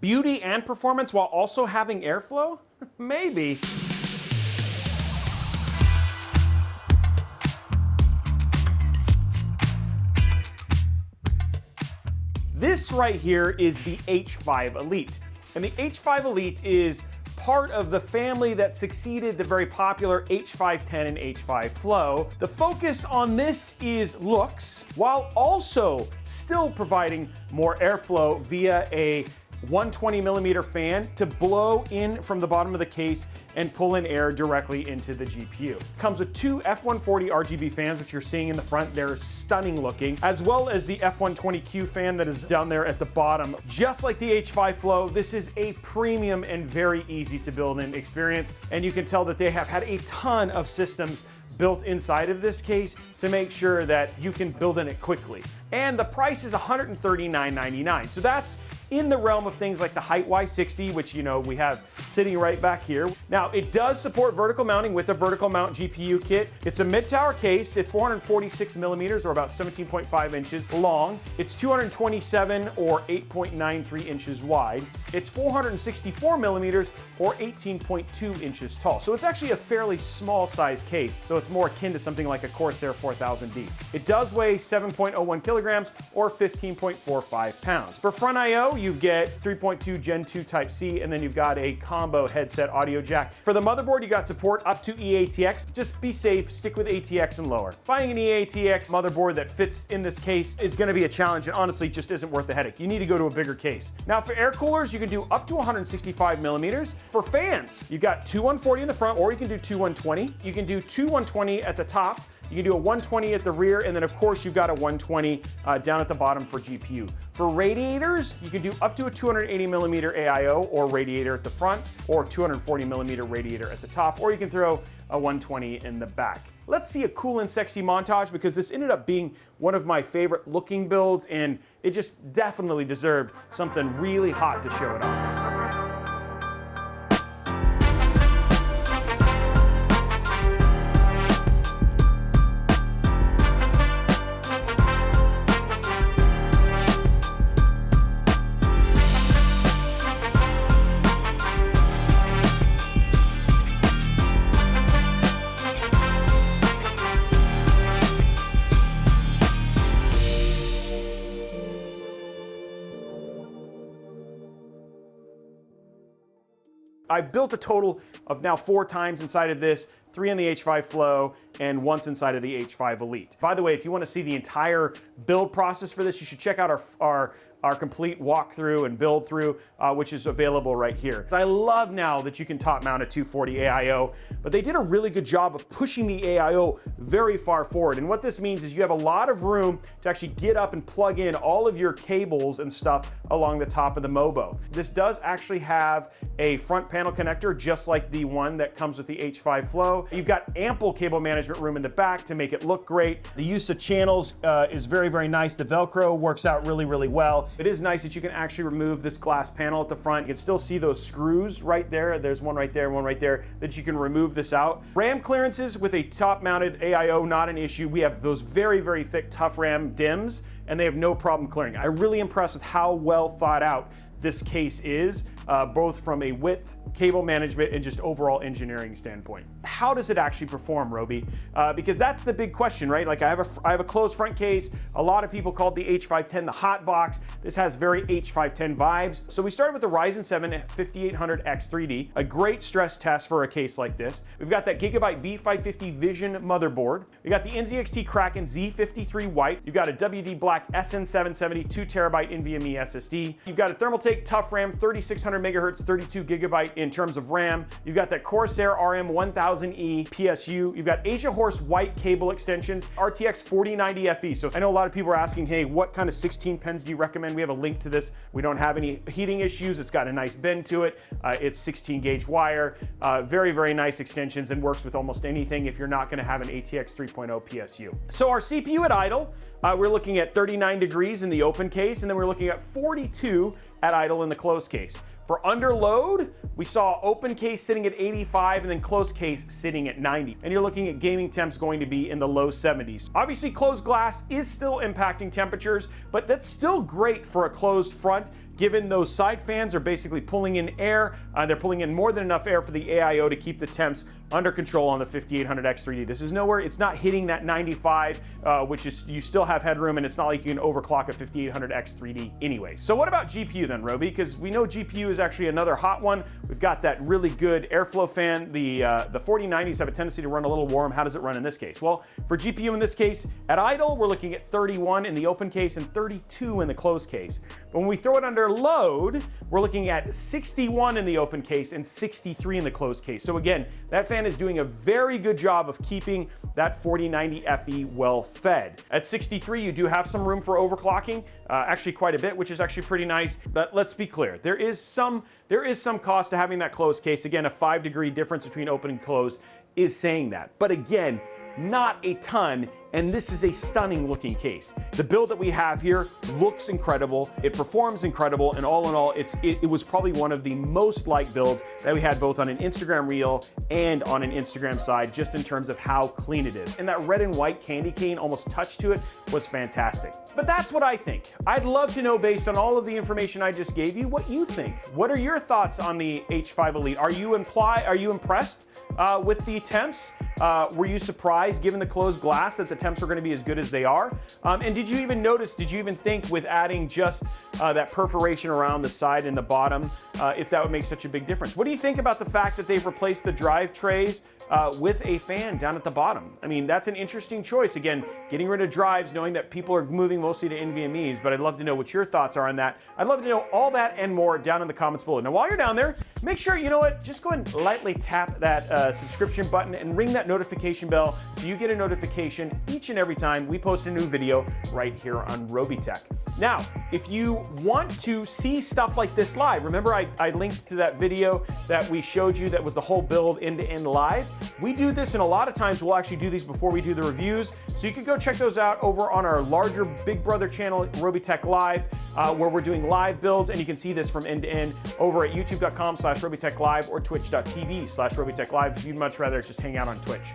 Beauty and performance while also having airflow? Maybe. This right here is the H5 Elite. And the H5 Elite is part of the family that succeeded the very popular H510 and H5 Flow. The focus on this is looks, while also still providing more airflow via a 120mm fan to blow in from the bottom of the case and pull in air directly into the GPU. Comes with two F140 RGB fans, which you're seeing in the front. They're stunning looking, as well as the F120Q fan that is down there at the bottom. Just like the H5 Flow, this is a premium and very easy to build in experience, and you can tell that they have had a ton of systems built inside of this case to make sure that you can build in it quickly. And the price is $139.99. So that's in the realm of things like the Height Y60, which we have sitting right back here. Now, it does support vertical mounting with a vertical mount GPU kit. It's a mid-tower case. It's 446mm or about 17.5 inches long. It's 227 or 8.93 inches wide. It's 464mm or 18.2 inches tall. So it's actually a fairly small size case. So it's more akin to something like a Corsair 4000D. It does weigh 7.01 kilograms or 15.45 pounds. For front I/O, you get 3.2 Gen 2 Type-C, and then you've got a combo headset audio jack. For the motherboard, you got support up to eATX. Just be safe, stick with ATX and lower. Finding an eATX motherboard that fits in this case is gonna be a challenge, and honestly just isn't worth the headache. You need to go to a bigger case. Now for air coolers, you can do up to 165mm. For fans, you got two 140 in the front, or you can do two 120. You can do two 120 at the top. You can do a 120 at the rear, and then of course you've got a 120 down at the bottom for GPU. For radiators, you can do up to a 280mm AIO or radiator at the front, or 240mm radiator at the top, or you can throw a 120 in the back. Let's see a cool and sexy montage, because this ended up being one of my favorite looking builds, and it just definitely deserved something really hot to show it off. I've built a total of now 4 times inside of this, 3 on the H5 Flow, and once inside of the H5 Elite. By the way, if you want to see the entire build process for this, you should check out our complete walkthrough and build through, which is available right here. I love now that you can top mount a 240 AIO, but they did a really good job of pushing the AIO very far forward. And what this means is you have a lot of room to actually get up and plug in all of your cables and stuff along the top of the Mobo. This does actually have a front panel connector, just like the one that comes with the H5 Flow. You've got ample cable management room in the back to make it look great. The use of channels is very, very nice. The Velcro works out really, really well. It is nice that you can actually remove this glass panel at the front. You can still see those screws right there. There's one right there, one right there, that you can remove this out. RAM clearances with a top-mounted AIO, not an issue. We have those very, very thick tough RAM DIMMs, and they have no problem clearing. I'm really impressed with how well thought out this case is, both from a width, cable management, and just overall engineering standpoint. How does it actually perform, Robey? Because that's the big question, right? Like I have a closed front case. A lot of people called the H510 the hot box. This has very H510 vibes. So we started with the Ryzen 7 5800X3D, a great stress test for a case like this. We've got that Gigabyte B550 Vision motherboard. We got the NZXT Kraken Z53 White. You've got a WD Black SN770 2TB NVMe SSD. You've got a Thermaltake Tough RAM 3600 MHz 32 GB in terms of RAM. You've got that Corsair RM1000E PSU. You've got Asia Horse white cable extensions, RTX 4090 FE. So I know a lot of people are asking, hey, what kind of 16 pins do you recommend? We have a link to this. We don't have any heating issues. It's got a nice bend to it. It's 16 gauge wire. Very, very nice extensions, and works with almost anything if you're not gonna have an ATX 3.0 PSU. So our CPU at idle, we're looking at 39 degrees in the open case, and then we're looking at 42 at idle in the closed case. For under load, We saw open case sitting at 85 and then closed case sitting at 90. And you're looking at gaming temps going to be in the low 70s. Obviously, closed glass is still impacting temperatures, but that's still great for a closed front, given those side fans are basically pulling in air. They're pulling in more than enough air for the AIO to keep the temps under control on the 5800X3D. This is nowhere, it's not hitting that 95, which is, you still have headroom, and it's not like you can overclock a 5800X3D anyway. So what about GPU then, Robey? Because we know GPU is actually another hot one. We've got that really good airflow fan. The 4090s have a tendency to run a little warm. How does it run in this case? Well, for GPU in this case, at idle, we're looking at 31 in the open case and 32 in the closed case. But when we throw it under load, we're looking at 61 in the open case and 63 in the closed case. So again, that fan is doing a very good job of keeping that 4090 FE well fed. At 63, you do have some room for overclocking, actually quite a bit, which is actually pretty nice. But let's be clear, there is some cost to having that closed case. Again, a 5-degree difference between open and closed is saying that. But again, not a ton, and this is a stunning looking case. The build that we have here looks incredible, it performs incredible, and all in all, it was probably one of the most liked builds that we had both on an Instagram reel and on an Instagram side, just in terms of how clean it is. And that red and white candy cane almost touch to it was fantastic. But that's what I think. I'd love to know, based on all of the information I just gave you, what you think. What are your thoughts on the H5 Elite? Are you impressed with the temps? Were you surprised, given the closed glass, that the temps are going to be as good as they are? And did you even think with adding just that perforation around the side and the bottom, if that would make such a big difference? What do you think about the fact that they've replaced the drive trays with a fan down at the bottom? I mean, that's an interesting choice. Again, getting rid of drives, knowing that people are moving mostly to NVMEs, but I'd love to know what your thoughts are on that. I'd love to know all that and more down in the comments below. Now, while you're down there, make sure, you know what, just go and lightly tap that subscription button and ring that notification bell so you get a notification each and every time we post a new video right here on Robeytech. Now, if you want to see stuff like this live, remember I linked to that video that we showed you that was the whole build end-to-end live. We do this, and a lot of times we'll actually do these before we do the reviews, so you can go check those out over on our larger Big Brother channel, Robeytech Live, where we're doing live builds, and you can see this from end to end over at youtube.com/RobeytechLive or twitch.tv/RobeytechLive if you'd much rather just hang out on Twitch.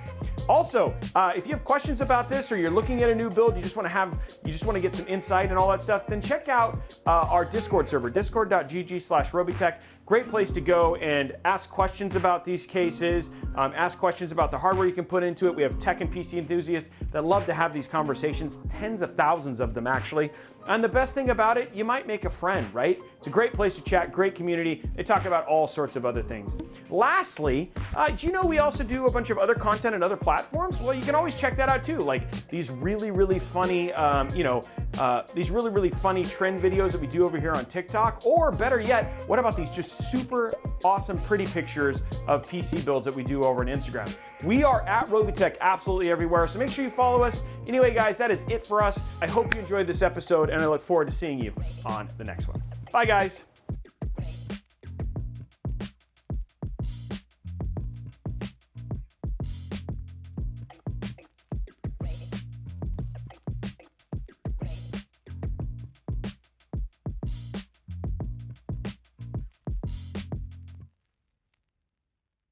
Also, if you have questions about this, or you're looking at a new build, you just want to get some insight and all that stuff, then check out our Discord server, discord.gg/Robeytech. Great place to go and ask questions about these cases, ask questions about the hardware you can put into it. We have tech and PC enthusiasts that love to have these conversations, tens of thousands of them actually. And the best thing about it, you might make a friend, right? It's a great place to chat, great community. They talk about all sorts of other things. Lastly, do you know we also do a bunch of other content on other platforms? Well, you can always check that out too, like these really funny, these really funny trend videos that we do over here on TikTok, or better yet, what about these just super awesome, pretty pictures of PC builds that we do over on Instagram? We are at Robeytech absolutely everywhere, so make sure you follow us. Anyway, guys, that is it for us. I hope you enjoyed this episode, and I look forward to seeing you on the next one. Bye, guys.